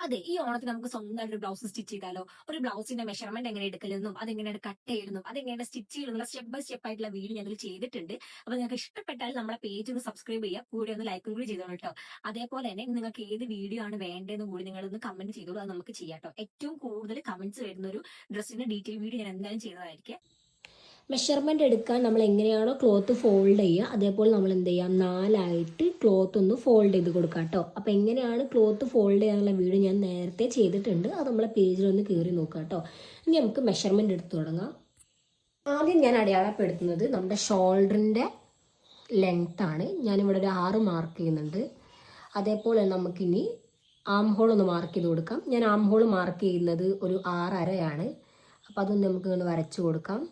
അതെ, ഈ ഓണത്തിന് നമുക്ക് സ്വന്തമായിട്ട് ഒരു ബ്ലൗസ് സ്റ്റിച്ച് ചെയ്താലോ? ഒരു ബ്ലൗസിന്റെ മെഷർമെന്റ് എങ്ങനെ എടുക്കലെന്നും, അതെങ്ങനെയാണ് കട്ട് ചെയ്യലെന്നും, അതെങ്ങനെയാണ് സ്റ്റിച്ച് ചെയ്യലെന്നുള്ള സ്റ്റെപ്പ് ബൈ സ്റ്റെപ്പ് ആയിട്ടുള്ള വീഡിയോ ഞാൻ അതിൽ ചെയ്തിട്ടുണ്ട്. അപ്പൊ നിങ്ങൾക്ക് ഇഷ്ടപ്പെട്ടാൽ നമ്മളെ പേജ് ഒന്ന് സബ്സ്ക്രൈബ് ചെയ്യുക, കൂടെ ഒന്ന് ലൈക്കും കൂടി ചെയ്തോളൂ കേട്ടോ. അതേപോലെ തന്നെ നിങ്ങൾക്ക് ഏത് വീഡിയോ ആണ് വേണ്ടതെന്ന് കൂടി നിങ്ങളൊന്ന് കമന്റ് ചെയ്തോളൂ, അത് നമുക്ക് ചെയ്യാം കേട്ടോ. ഏറ്റവും കൂടുതൽ കമന്റ്സ് വരുന്ന ഒരു ഡ്രസ്സിന്റെ ഡീറ്റെയിൽ വീഡിയോ ഞാൻ എന്തായാലും ചെയ്യുന്നതായിരിക്കും. മെഷർമെൻറ്റ് എടുക്കാൻ നമ്മൾ എങ്ങനെയാണോ ക്ലോത്ത് ഫോൾഡ് ചെയ്യുക അതേപോലെ നമ്മൾ എന്ത് ചെയ്യാം 4ആയിട്ട് ക്ലോത്ത് ഒന്ന് ഫോൾഡ് ചെയ്ത് കൊടുക്കാം കേട്ടോ. അപ്പോൾ എങ്ങനെയാണ് ക്ലോത്ത് ഫോൾഡ് ചെയ്യാനുള്ള വീഡിയോ ഞാൻ നേരത്തെ ചെയ്തിട്ടുണ്ട്, അത് നമ്മളെ പേജിലൊന്ന് കയറി നോക്കാം കേട്ടോ. ഇനി നമുക്ക് മെഷർമെൻറ്റ് എടുത്ത് തുടങ്ങാം. ആദ്യം ഞാൻ അടയാളപ്പെടുത്തുന്നത് നമ്മുടെ ഷോൾഡറിൻ്റെ ലെങ്ത്താണ്. ഞാനിവിടെ ഒരു 6 മാർക്ക് ചെയ്യുന്നുണ്ട്. അതേപോലെ നമുക്കിനി ആം ഹോൾ ഒന്ന് മാർക്ക് ചെയ്ത് കൊടുക്കാം. ഞാൻ ആം ഹോൾ മാർക്ക് ചെയ്യുന്നത് ഒരു 6.5 അപ്പോൾ അതൊന്ന് നമുക്ക് ഇങ്ങനെ വരച്ചു കൊടുക്കാം.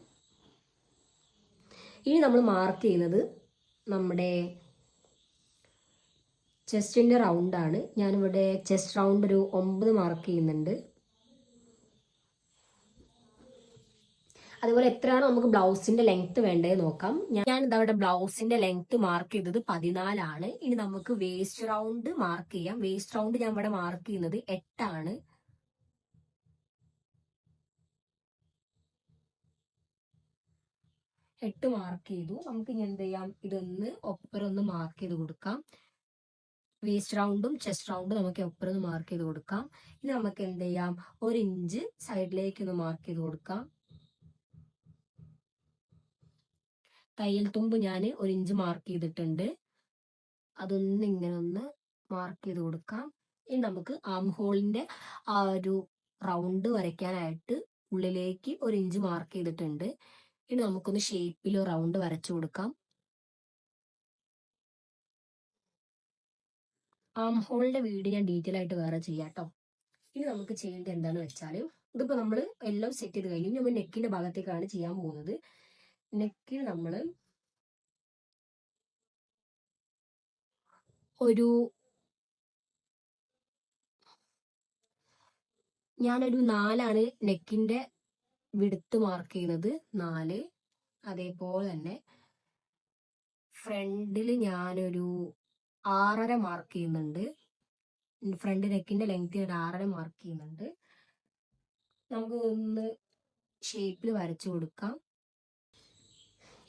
ഇനി നമ്മൾ മാർക്ക് ചെയ്യുന്നത് നമ്മുടെ ചെസ്റ്റിൻ്റെ റൗണ്ടാണ്. ഞാനിവിടെ ചെസ്റ്റ് റൗണ്ട് ഒരു 9 മാർക്ക് ചെയ്യുന്നുണ്ട്. അതുപോലെ എത്രയാണോ നമുക്ക് ബ്ലൗസിന്റെ ലെങ്ത് വേണ്ടത് നോക്കാം. ഞാനിത് അവിടെ ബ്ലൗസിന്റെ ലെങ്ത് മാർക്ക് ചെയ്തത് 14. ഇനി നമുക്ക് വേസ്റ്റ് റൗണ്ട് മാർക്ക് ചെയ്യാം. വേസ്റ്റ് റൗണ്ട് ഞാൻ ഇവിടെ മാർക്ക് ചെയ്യുന്നത് 8. 8 മാർക്ക് ചെയ്തു. നമുക്ക് ഇനി എന്ത് ചെയ്യാം, ഇതൊന്ന് ഒപ്പരൊന്ന് മാർക്ക് ചെയ്ത് കൊടുക്കാം. വേസ്റ്റ് റൗണ്ടും ചെസ്റ്റ് റൗണ്ടും നമുക്ക് ഒപ്പരൊന്ന് മാർക്ക് ചെയ്ത് കൊടുക്കാം. ഇനി നമുക്ക് എന്ത് ചെയ്യാം, 1 ഇഞ്ച് സൈഡിലേക്ക് ഒന്ന് മാർക്ക് ചെയ്ത് കൊടുക്കാം. തയ്യൽ തുമ്പ് ഞാൻ 1 ഇഞ്ച് മാർക്ക് ചെയ്തിട്ടുണ്ട്. അതൊന്ന് ഇങ്ങനെ ഒന്ന് മാർക്ക് ചെയ്ത് കൊടുക്കാം. ഇനി നമുക്ക് ആം ഹോളിന്റെ ആ ഒരു റൗണ്ട് വരയ്ക്കാനായിട്ട് ഉള്ളിലേക്ക് 1 ഇഞ്ച് മാർക്ക് ചെയ്തിട്ടുണ്ട്. ഇനി നമുക്കൊന്ന് ഷേപ്പിൽ റൗണ്ട് വരച്ചു കൊടുക്കാം. ആം ഹോളിന്റെ വീഡിയോ ഞാൻ ഡീറ്റെയിൽ ആയിട്ട് വേറെ ചെയ്യാം കേട്ടോ. ഇനി നമുക്ക് ചെയ്യേണ്ടത് എന്താണെന്ന് വെച്ചാൽ, ഇതിപ്പോൾ നമ്മൾ എല്ലാം സെറ്റ് ചെയ്ത് കഴിഞ്ഞു. നമ്മൾ നെക്കിന്റെ ഭാഗത്തേക്കാണ് ചെയ്യാൻ പോകുന്നത്. നെക്കിൽ നമ്മൾ ഞാനൊരു 4 നെക്കിന്റെ വിടുത്ത് മാർക്ക് ചെയ്യുന്നത് 4. അതേപോലെ തന്നെ ഫ്രണ്ടിൽ ഞാനൊരു 6.5 മാർക്ക് ചെയ്യുന്നുണ്ട്. ഫ്രണ്ട് നെക്കിന്റെ ലെങ്ത് ഒരു 6.5 മാർക്ക് ചെയ്യുന്നുണ്ട്. നമുക്ക് ഒന്ന് ഷേപ്പിൽ വരച്ചു കൊടുക്കാം.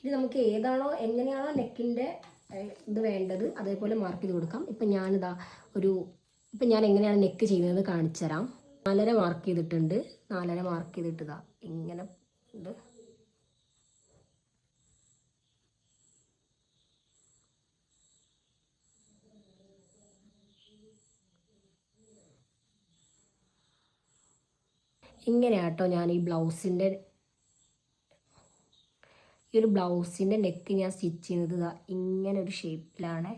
ഇത് നമുക്ക് ഏതാണോ എങ്ങനെയാണോ നെക്കിന്റെ ഇത് വേണ്ടത് അതേപോലെ മാർക്ക് ചെയ്ത് കൊടുക്കാം. ഇപ്പം ഞാൻ എങ്ങനെയാണ് നെക്ക് ചെയ്യുന്നത് കാണിച്ചു തരാം. 4.5 മാർക്ക് ചെയ്തിട്ടുണ്ട്. 4.5 മാർക്ക് ചെയ്തിട്ട് ഇതാ ഇങ്ങനെ ഉണ്ട്. ഇങ്ങനെയാട്ടോ ഞാൻ ഈ ഒരു ബ്ലൗസിൻ്റെ നെക്ക് ഞാൻ സ്റ്റിച്ച് ചെയ്യുന്നത് ഇങ്ങനെ ഒരു ഷേപ്പിലാണ്.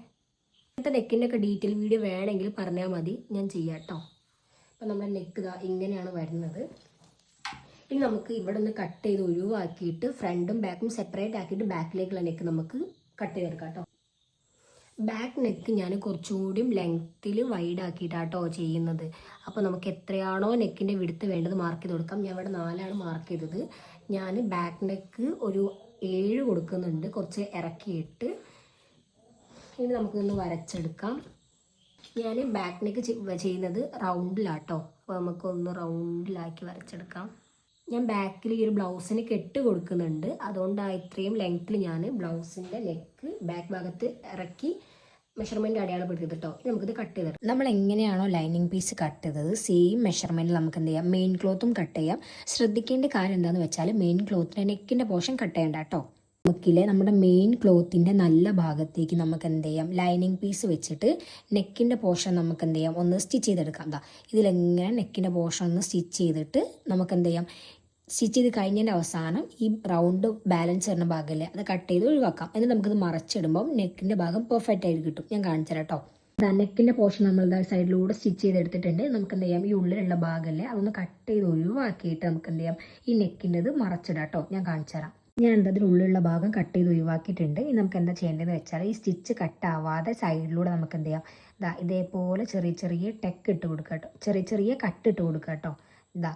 ഇങ്ങനത്തെ നെക്കിൻ്റെ ഒക്കെ ഡീറ്റെയിൽ വീഡിയോ വേണമെങ്കിൽ പറഞ്ഞാൽ മതി, ഞാൻ ചെയ്യാം കേട്ടോ. അപ്പം നമ്മുടെ നെക്ക് ഇങ്ങനെയാണ് വരുന്നത്. ഇനി നമുക്ക് ഇവിടെ ഒന്ന് കട്ട് ചെയ്ത് ഒഴിവാക്കിയിട്ട് ഫ്രണ്ടും ബാക്കും സെപ്പറേറ്റ് ആക്കിയിട്ട് ബാക്കിലേക്കുള്ള നെക്ക് നമുക്ക് കട്ട് ചെയ്തെടുക്കാം കേട്ടോ. ബാക്ക് നെക്ക് ഞാൻ കുറച്ചുകൂടി ലെങ്ത്തിൽ വൈഡ് ആക്കിയിട്ടാട്ടോ ചെയ്യുന്നത്. അപ്പോൾ നമുക്ക് എത്രയാണോ നെക്കിൻ്റെ വിടുത്ത് വേണ്ടത് മാർക്ക് ചെയ്ത് കൊടുക്കാം. ഞാൻ ഇവിടെ 4 മാർക്ക് ചെയ്തത്. ഞാൻ ബാക്ക് നെക്ക് ഒരു 7 കൊടുക്കുന്നുണ്ട്, കുറച്ച് ഇറക്കിയിട്ട്. ഇനി നമുക്കൊന്ന് വരച്ചെടുക്കാം. ഞാൻ ബാക്ക് നെക്ക് ചെയ്യുന്നത് റൗണ്ടിലാട്ടോ. അപ്പോൾ നമുക്കൊന്ന് റൗണ്ടിലാക്കി വരച്ചെടുക്കാം. ഞാൻ ബാക്കിൽ ഈ ഒരു ബ്ലൗസിന് കെട്ട് കൊടുക്കുന്നുണ്ട്, അതുകൊണ്ടാണ് ഇത്രയും ലെങ്ത്തിൽ ഞാൻ ബ്ലൗസിൻ്റെ നെക്ക് ബാക്ക് ഭാഗത്ത് ഇറക്കി മെഷർമെൻറ്റ് അടയാളപ്പെടുത്തിയത് കേട്ടോ. നമുക്കിത് കട്ട് ചെയ്ത് നമ്മൾ എങ്ങനെയാണോ ലൈനിങ് പീസ് കട്ട് ചെയ്തത് സെയിം മെഷർമെൻറ്റിൽ നമുക്ക് എന്ത് ചെയ്യാം, മെയിൻ ക്ലോത്തും കട്ട് ചെയ്യാം. ശ്രദ്ധിക്കേണ്ട കാര്യം എന്താണെന്ന് വെച്ചാൽ മെയിൻ ക്ലോത്തിൻ്റെ നെക്കിൻ്റെ പോർഷൻ കട്ട് ചെയ്യേണ്ട കേട്ടോ. നമ്മുടെ മെയിൻ ക്ലോത്തിൻ്റെ നല്ല ഭാഗത്തേക്ക് നമുക്ക് എന്ത് ചെയ്യാം, ലൈനിങ് പീസ് വെച്ചിട്ട് നെക്കിൻ്റെ പോർഷൻ നമുക്ക് എന്ത് ചെയ്യാം, ഒന്ന് സ്റ്റിച്ച് ചെയ്തെടുക്കാം. ഇതിലെങ്ങനെ നെക്കിൻ്റെ പോർഷൻ ഒന്ന് സ്റ്റിച്ച് ചെയ്തിട്ട് നമുക്ക് എന്ത് ചെയ്യാം, സ്റ്റിച്ച് ചെയ്ത് കഴിഞ്ഞതിൻ്റെ അവസാനം ഈ റൗണ്ട് ബാലൻസ് വരുന്ന ഭാഗമല്ലേ അത് കട്ട് ചെയ്ത് ഒഴിവാക്കാം. എന്നിട്ട് നമുക്കിത് മറച്ചിടുമ്പോൾ നെക്കിൻ്റെ ഭാഗം പെർഫെക്റ്റ് ആയിട്ട് കിട്ടും. ഞാൻ കാണിച്ചു തരാം കേട്ടോ. നെക്കിൻ്റെ പോർഷൻ നമ്മൾ സൈഡിലൂടെ സ്റ്റിച്ച് ചെയ്തെടുത്തിട്ടുണ്ട്. നമുക്ക് എന്ത് ചെയ്യാം, ഈ ഉള്ളിലുള്ള ഭാഗമല്ലേ അതൊന്ന് കട്ട് ചെയ്ത് ഒഴിവാക്കിയിട്ട് നമുക്ക് എന്ത് ചെയ്യാം, ഈ നെക്കിൻ്റെത് മറച്ചിടാം കേട്ടോ. ഞാൻ കാണിച്ചു തരാം. ഞാൻ അതിനുള്ളിലുള്ള ഭാഗം കട്ട് ചെയ്ത് ഒഴിവാക്കിയിട്ടുണ്ട്. ഇനി നമുക്ക് എന്താ ചെയ്യേണ്ടതെന്ന് വെച്ചാൽ ഈ സ്റ്റിച്ച് കട്ടാവാതെ സൈഡിലൂടെ നമുക്ക് എന്ത് ചെയ്യാം, ഇതേപോലെ ചെറിയ ചെറിയ ടെക്ക് ഇട്ട് കൊടുക്കുക കേട്ടോ, ചെറിയ കട്ട് ഇട്ട് കൊടുക്കുക കേട്ടോ.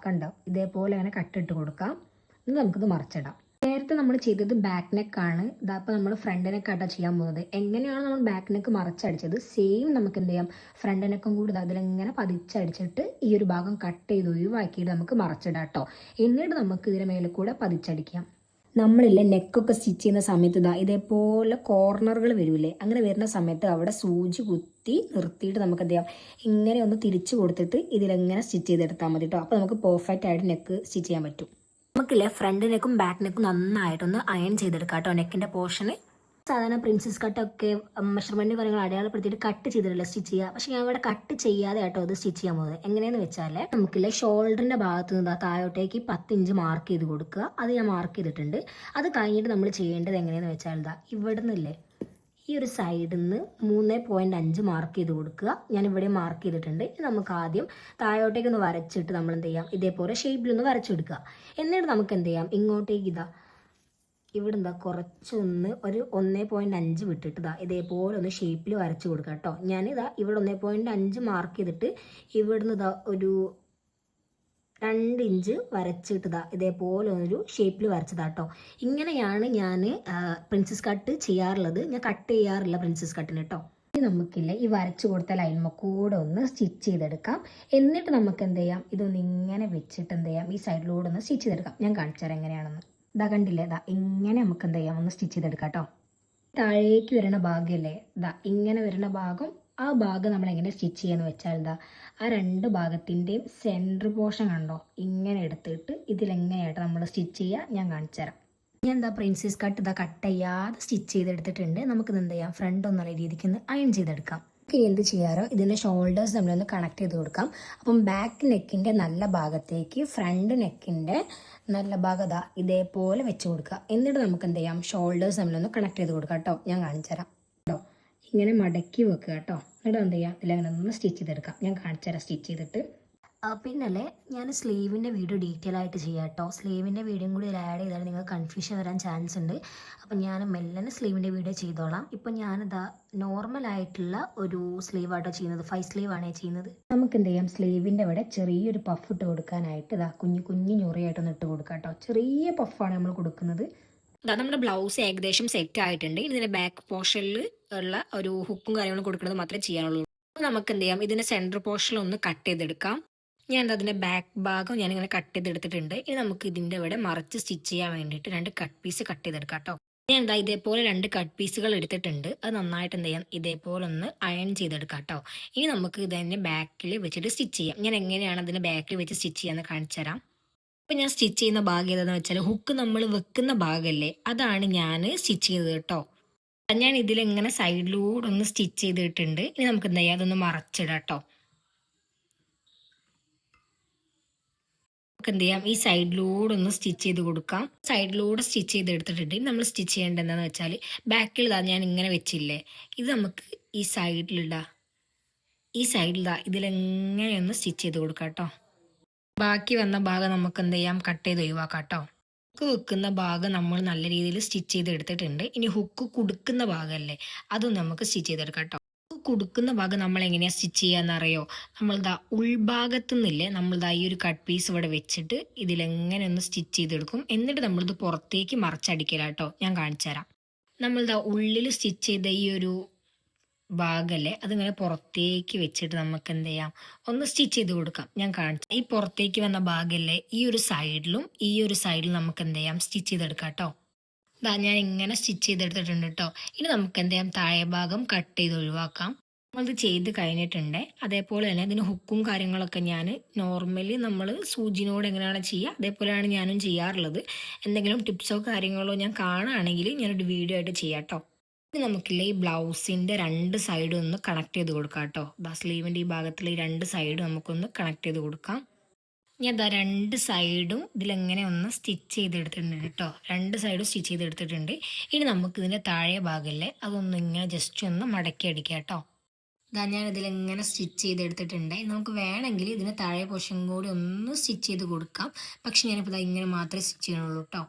കണ്ടോ, ഇതേപോലെ അങ്ങനെ കട്ടിട്ട് കൊടുക്കാം. എന്നിട്ട് നമുക്കിത് മറിച്ചിടാം. നേരത്തെ നമ്മൾ ചെയ്തത് ബാക്ക് നെക്കാണ്. ഇതപ്പോൾ നമ്മൾ ഫ്രണ്ട് നെക്കാട്ടോ ചെയ്യാൻ പോകുന്നത്. എങ്ങനെയാണ് നമ്മൾ ബാക്ക് നെക്ക് മറച്ചടിച്ചത് സെയിം നമുക്ക് എന്ത് ചെയ്യാം, ഫ്രണ്ട് നെക്കും കൂടി അതിലിങ്ങനെ പതിച്ചടിച്ചിട്ട് ഈ ഒരു ഭാഗം കട്ട് ചെയ്ത് ഒഴിവാക്കിയിട്ട് നമുക്ക് മറച്ചിടാം കേട്ടോ. എന്നിട്ട് നമുക്ക് ഇതിന് മേലെ കൂടെ പതിച്ചടിക്കാം. നമ്മളില്ലേ നെക്കൊക്കെ സ്റ്റിച്ച് ചെയ്യുന്ന സമയത്ത് ഇതേപോലെ കോർണറുകൾ വരില്ലേ, അങ്ങനെ വരുന്ന സമയത്ത് അവിടെ സൂചി കുത്തി നിർത്തിയിട്ട് നമുക്ക് എന്ത് ചെയ്യാം, ഇങ്ങനെ ഒന്ന് തിരിച്ചു കൊടുത്തിട്ട് ഇതിലെങ്ങനെ സ്റ്റിച്ച് ചെയ്തെടുത്താൽ മതി കേട്ടോ. അപ്പോൾ നമുക്ക് പെർഫെക്റ്റ് ആയിട്ട് നെക്ക് സ്റ്റിച്ച് ചെയ്യാൻ പറ്റും. നമുക്കില്ലേ ഫ്രണ്ട് നെക്കും ബാക്ക് നെക്കും നന്നായിട്ടൊന്ന് അയൺ ചെയ്തെടുക്കാം കേട്ടോ. നെക്കിൻ്റെ പോർഷന് സാധാരണ പ്രിൻസസ് കട്ടൊക്കെ മെഷർമെൻറ്റ് കാര്യങ്ങൾ അടയാളപ്പെടുത്തിയിട്ട് കട്ട് ചെയ്തിട്ടല്ല സ്റ്റിച്ച് ചെയ്യുക. പക്ഷേ ഞാൻ ഇവിടെ കട്ട് ചെയ്യാതെ കേട്ടോ ഇത് സ്റ്റിച്ച് ചെയ്യാൻ പോകുന്നത്. എങ്ങനെയെന്ന് വെച്ചാൽ നമുക്കില്ലേ ഷോൾഡറിൻ്റെ ഭാഗത്ത് നിന്ന് താഴോട്ടേക്ക് 10 ഇഞ്ച് മാർക്ക് ചെയ്ത് കൊടുക്കുക. അത് ഞാൻ മാർക്ക് ചെയ്തിട്ടുണ്ട്. അത് കഴിഞ്ഞിട്ട് നമ്മൾ ചെയ്യേണ്ടത് എങ്ങനെയെന്ന് വെച്ചാൽ ഇവിടെ നിന്നില്ലേ ഈ ഒരു സൈഡിൽ നിന്ന് 3.5 മാർക്ക് ചെയ്ത് കൊടുക്കുക. ഞാൻ ഇവിടെ മാർക്ക് ചെയ്തിട്ടുണ്ട്. നമുക്ക് ആദ്യം താഴോട്ടേക്ക് ഒന്ന് വരച്ചിട്ട് നമ്മൾ എന്ത് ചെയ്യാം, ഇതേപോലെ ഷേപ്പിലൊന്ന് വരച്ചെടുക്കുക. എന്നിട്ട് നമുക്ക് എന്ത് ചെയ്യാം, ഇങ്ങോട്ടേക്ക് ഇവിടെ കുറച്ചൊന്ന് ഒരു 1.5 വിട്ടിട്ട് ഇതേപോലെ ഒന്ന് ഷേപ്പിൽ വരച്ച് കൊടുക്കുക കേട്ടോ. ഞാനിതാ ഇവിടെ 1.5 മാർക്ക് ചെയ്തിട്ട് ഇവിടുന്ന് ഒരു 2 ഇഞ്ച് വരച്ചിട്ട് ഇതേപോലെ ഒരു ഷേപ്പിൽ വരച്ചതാട്ടോ. ഇങ്ങനെയാണ് ഞാൻ പ്രിൻസസ് കട്ട് ചെയ്യാറുള്ളത്. ഞാൻ കട്ട് ചെയ്യാറില്ല പ്രിൻസസ് കട്ടിന് കേട്ടോ. ഇനി നമുക്കില്ല ഈ വരച്ചു കൊടുത്ത ലൈൻമ കൂടെ ഒന്ന് സ്റ്റിച്ച് ചെയ്തെടുക്കാം. എന്നിട്ട് നമുക്ക് എന്ത് ചെയ്യാം, ഇതൊന്ന് ഇങ്ങനെ വെച്ചിട്ട് എന്ത് ചെയ്യാം, ഈ സൈഡിലൂടെ ഒന്ന് സ്റ്റിച്ച് ചെയ്തെടുക്കാം. ഞാൻ കാണിച്ചു തരാം എങ്ങനെയാണെന്ന്. കണ്ടില്ലേ, ഇങ്ങനെ നമുക്ക് എന്ത് ചെയ്യാം, ഒന്ന് സ്റ്റിച്ച് ചെയ്തെടുക്കാം കേട്ടോ. താഴേക്ക് വരുന്ന ഭാഗമല്ലേ, ഇങ്ങനെ വരുന്ന ഭാഗം, ആ ഭാഗം നമ്മൾ എങ്ങനെ സ്റ്റിച്ച് ചെയ്യാന്ന് വെച്ചാൽ ആ 2 ഭാഗത്തിൻ്റെയും സെൻറ്റർ പോർഷൻ കണ്ടോ, ഇങ്ങനെ എടുത്തിട്ട് ഇതിലെങ്ങനെയായിട്ട് നമ്മൾ സ്റ്റിച്ച് ചെയ്യുക ഞാൻ കാണിച്ചു തരാം. ഞാൻ പ്രിൻസസ് കട്ട് കട്ട് ചെയ്യാതെ സ്റ്റിച്ച് ചെയ്തെടുത്തിട്ടുണ്ട്. നമുക്കിത് എന്ത് ചെയ്യാം, ഫ്രണ്ട് ഒന്നുള്ള രീതിക്ക് ഒന്ന് അയൺ ചെയ്തെടുക്കാം. ഇനി എന്ത് ചെയ്യാറോ, ഇതിൻ്റെ ഷോൾഡേഴ്സ് നമ്മളൊന്ന് കണക്ട് ചെയ്ത് കൊടുക്കാം. അപ്പം ബാക്ക് നെക്കിൻ്റെ നല്ല ഭാഗത്തേക്ക് ഫ്രണ്ട് നെക്കിൻ്റെ നല്ല ഭാഗം ഇതേപോലെ വെച്ച് കൊടുക്കുക. എന്നിട്ട് നമുക്ക് എന്ത് ചെയ്യാം, ഷോൾഡേഴ്സ് നമ്മളൊന്ന് കണക്ട് ചെയ്ത് കൊടുക്കാം കേട്ടോ. ഞാൻ കാണിച്ചു തരാം കേട്ടോ. ഇങ്ങനെ മടക്കി വെക്കുക കേട്ടോ. എന്നിട്ട് എന്ത് ചെയ്യാം, ഇതിലങ്ങനെ ഒന്ന് സ്റ്റിച്ച് ചെയ്തെടുക്കാം. ഞാൻ കാണിച്ചു തരാം സ്റ്റിച്ച് ചെയ്തിട്ട്. പിന്നല്ലേ ഞാൻ സ്ലീവിൻ്റെ വീഡിയോ ഡീറ്റെയിൽ ആയിട്ട് ചെയ്യാം കേട്ടോ. സ്ലീവിൻ്റെ വീഡിയോയും കൂടി ആഡ് ചെയ്താൽ നിങ്ങൾക്ക് കൺഫ്യൂഷൻ വരാൻ ചാൻസ് ഉണ്ട്. അപ്പം ഞാൻ മെല്ലനെ സ്ലീവിൻ്റെ വീഡിയോ ചെയ്തോളാം. ഇപ്പം ഞാനിതാ നോർമലായിട്ടുള്ള ഒരു സ്ലീവ് ആട്ടോ ചെയ്യുന്നത്, 5 സ്ലീവാണ് ചെയ്യുന്നത്. നമുക്ക് എന്ത് ചെയ്യാം, സ്ലീവിൻ്റെ ഇവിടെ ചെറിയൊരു പഫ് ഇട്ട് കൊടുക്കാനായിട്ട് കുഞ്ഞു ഞൊറിയായിട്ടൊന്ന് ഇട്ട് കൊടുക്കാം കേട്ടോ. ചെറിയ പഫാണ് നമ്മൾ കൊടുക്കുന്നത്. നമ്മുടെ ബ്ലൗസ് ഏകദേശം സെറ്റ് ആയിട്ടുണ്ട്. ഇതിന്റെ ബാക്ക് പോർഷനിൽ ഉള്ള ഒരു ഹുക്കും കാര്യങ്ങളും കൊടുക്കുന്നത് മാത്രമേ ചെയ്യാനുള്ളൂ. നമുക്ക് എന്ത് ചെയ്യാം, ഇതിന്റെ സെൻറ്റർ പോർഷനിൽ ഒന്ന് കട്ട് ചെയ്തെടുക്കാം. ഞാൻ അതിന്റെ ബാക്ക് ഭാഗം ഞാനിങ്ങനെ കട്ട് ചെയ്തെടുത്തിട്ടുണ്ട്. ഇനി നമുക്ക് ഇതിന്റെ ഇവിടെ മറിച്ച് സ്റ്റിച്ച് ചെയ്യാൻ വേണ്ടിയിട്ട് 2 കട്ട് പീസ് കട്ട് ചെയ്തെടുക്കാം കേട്ടോ. ഞാൻ ഇതേപോലെ 2 കട്ട് പീസുകൾ എടുത്തിട്ടുണ്ട്. അത് നന്നായിട്ട് എന്ത് ചെയ്യാം, ഇതേപോലെ ഒന്ന് അയൺ ചെയ്തെടുക്കാം കേട്ടോ. ഇനി നമുക്ക് ഇതിന്റെ ബാക്കിൽ വെച്ചിട്ട് സ്റ്റിച്ച് ചെയ്യാം. ഞാൻ എങ്ങനെയാണ് അതിന്റെ ബാക്കിൽ വെച്ച് സ്റ്റിച്ച് ചെയ്യാന്ന് കാണിച്ചു തരാം. അപ്പം ഞാൻ സ്റ്റിച്ച് ചെയ്യുന്ന ഭാഗം ഏതാണെന്ന് വെച്ചാൽ ഹുക്ക് നമ്മൾ വെക്കുന്ന ഭാഗമല്ലേ, അതാണ് ഞാൻ സ്റ്റിച്ച് ചെയ്തത് കേട്ടോ. ഞാൻ ഇതിലിങ്ങനെ സൈഡിലൂടെ ഒന്ന് സ്റ്റിച്ച് ചെയ്തിട്ടുണ്ട്. ഇനി നമുക്ക് എന്താ ചെയ്യാം, അതൊന്ന് മറച്ചിടാം കേട്ടോ. നമുക്ക് എന്ത് ചെയ്യാം, ഈ സൈഡിലൂടെ ഒന്ന് സ്റ്റിച്ച് ചെയ്ത് കൊടുക്കാം. സൈഡിലൂടെ സ്റ്റിച്ച് ചെയ്ത് എടുത്തിട്ടുണ്ട്. നമ്മൾ സ്റ്റിച്ച് ചെയ്യേണ്ടത് എന്താണെന്ന് വെച്ചാൽ ബാക്കിൽ ഞാൻ ഇങ്ങനെ വെച്ചില്ലേ, ഇത് നമുക്ക് ഈ സൈഡിൽ ഇതിലെങ്ങനെ ഒന്ന് സ്റ്റിച്ച് ചെയ്ത് കൊടുക്കാം കേട്ടോ. ബാക്കി വന്ന ഭാഗം നമുക്ക് എന്ത് ചെയ്യാം, കട്ട് ചെയ്ത് ഒഴിവാക്കാം കേട്ടോ. ഹുക്ക് വെക്കുന്ന ഭാഗം നമ്മൾ നല്ല രീതിയിൽ സ്റ്റിച്ച് ചെയ്ത് എടുത്തിട്ടുണ്ട്. ഇനി ഹുക്ക് കൊടുക്കുന്ന ഭാഗമല്ലേ, അതും നമുക്ക് സ്റ്റിച്ച് ചെയ്തെടുക്കാം കേട്ടോ. ഹുക്ക് കൊടുക്കുന്ന ഭാഗം നമ്മൾ എങ്ങനെയാണ് സ്റ്റിച്ച് ചെയ്യാന്നറിയോ, ഉൾഭാഗത്തു നിന്നില്ലേ ഈ ഒരു കട്ട് പീസ് ഇവിടെ വെച്ചിട്ട് ഇതിലെങ്ങനെ ഒന്ന് സ്റ്റിച്ച് ചെയ്തെടുക്കും. എന്നിട്ട് നമ്മളിത് പുറത്തേക്ക് മറച്ചടിക്കലാ കേട്ടോ. ഞാൻ കാണിച്ചു തരാം. ഉള്ളിൽ സ്റ്റിച്ച് ചെയ്ത ഈ ഒരു ഭാഗമല്ലേ, അതിങ്ങനെ പുറത്തേക്ക് വെച്ചിട്ട് നമുക്ക് എന്ത് ചെയ്യാം, ഒന്ന് സ്റ്റിച്ച് ചെയ്ത് കൊടുക്കാം. ഞാൻ കാണിച്ചു, ഈ പുറത്തേക്ക് വന്ന ഭാഗമല്ലേ, ഈ ഒരു സൈഡിലും നമുക്ക് എന്ത് ചെയ്യാം, സ്റ്റിച്ച് ചെയ്തെടുക്കാം കേട്ടോ. ഞാൻ ഇങ്ങനെ സ്റ്റിച്ച് ചെയ്തെടുത്തിട്ടുണ്ട് കേട്ടോ. ഇനി നമുക്ക് എന്ത് ചെയ്യാം, താഴെ ഭാഗം കട്ട് ചെയ്ത് ഒഴിവാക്കാം. നമ്മളത് ചെയ്ത് കഴിഞ്ഞിട്ടുണ്ട്. അതേപോലെ തന്നെ ഇതിന് ഹുക്കും കാര്യങ്ങളൊക്കെ ഞാൻ നോർമലി നമ്മൾ സൂചിനോട് എങ്ങനെയാണ് ചെയ്യുക അതേപോലെയാണ് ഞാനും ചെയ്യാറുള്ളത്. എന്തെങ്കിലും ടിപ്സോ കാര്യങ്ങളോ ഞാൻ കാണുകയാണെങ്കിൽ ഞാനൊരു വീഡിയോ ആയിട്ട് ചെയ്യാം കേട്ടോ. ഇനി നമുക്കില്ല ഈ ബ്ലൗസിൻ്റെ 2 സൈഡും ഒന്ന് കണക്ട് ചെയ്ത് കൊടുക്കാം കേട്ടോ. സ്ലീവിൻ്റെ ഈ ഭാഗത്തുള്ള ഈ 2 സൈഡും നമുക്കൊന്ന് കണക്ട് ചെയ്ത് കൊടുക്കാം. ഞാൻ 2 സൈഡും ഇതിലെങ്ങനെ ഒന്ന് സ്റ്റിച്ച് ചെയ്തെടുത്തിട്ടുണ്ട് കേട്ടോ. 2 സൈഡും സ്റ്റിച്ച് ചെയ്തെടുത്തിട്ടുണ്ട്. ഇനി നമുക്ക് ഇതിൻ്റെ താഴെ ഭാഗമല്ലേ, അതൊന്ന് ഇങ്ങനെ ജസ്റ്റ് ഒന്ന് മടക്കി അടിക്കാം കേട്ടോ. ഞാൻ ഇതിലെങ്ങനെ സ്റ്റിച്ച് ചെയ്തെടുത്തിട്ടുണ്ട്. നമുക്ക് വേണമെങ്കിൽ ഇതിന് താഴെ പോർഷൻ കൂടി ഒന്ന് സ്റ്റിച്ച് ചെയ്ത് കൊടുക്കാം. പക്ഷെ ഞാനിപ്പോൾ ഇങ്ങനെ മാത്രമേ സ്റ്റിച്ച് ചെയ്യണുള്ളൂ കേട്ടോ.